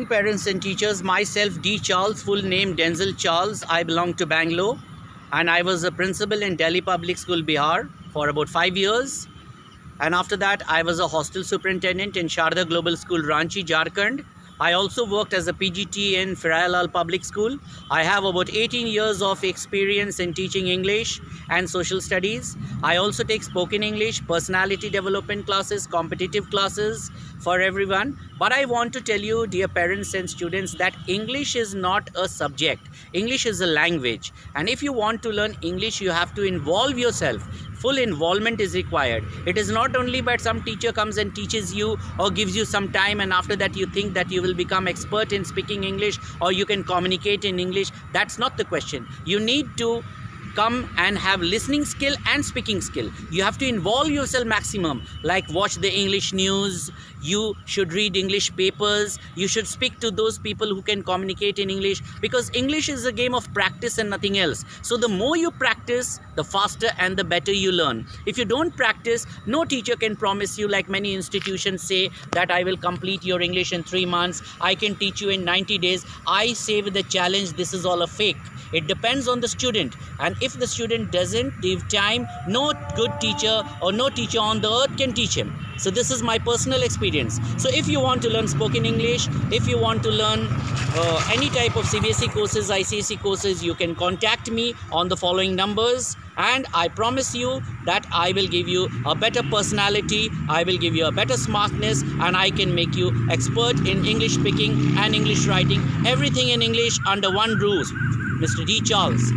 Parents and teachers, myself D. Charles, full name Denzel Charles. I belong to Bangalore and I was a principal in Delhi Public School, Bihar for about 5 years. And after that, I was a hostel superintendent in Sharda Global School, Ranchi, Jharkhand. I also worked as a PGT in Firayalal Public School. I have about 18 years of experience in teaching English and social studies. I also take spoken English, personality development classes, competitive classes for everyone. But I want to tell you, dear parents and students, that English is not a subject. English is a language. And if you want to learn English, you have to involve yourself. Full involvement is required. It is not only that some teacher comes and teaches you or gives you some time and after that you think that you will become expert in speaking English or you can communicate in English. That's not the question. You need to come and have listening skill and speaking skill. You have to involve yourself maximum, like watch the English news, you should read English papers, you should speak to those people who can communicate in English, because English is a game of practice and nothing else. So the more you practice, the faster and the better you learn. If you don't practice, no teacher can promise you, like many institutions say, that I will complete your English in 3 months, I can teach you in 90 days. I say with the challenge, this is all a fake. It depends on the student, and if the student doesn't give time, no good teacher or no teacher on the earth can teach him. So this is my personal experience. So if you want to learn spoken English, if you want to learn any type of CBSE courses, ICSE courses, you can contact me on the following numbers, and I promise you that I will give you a better personality, I will give you a better smartness, and I can make you expert in English speaking and English writing, everything in English under one roof. Mr. D. Charles.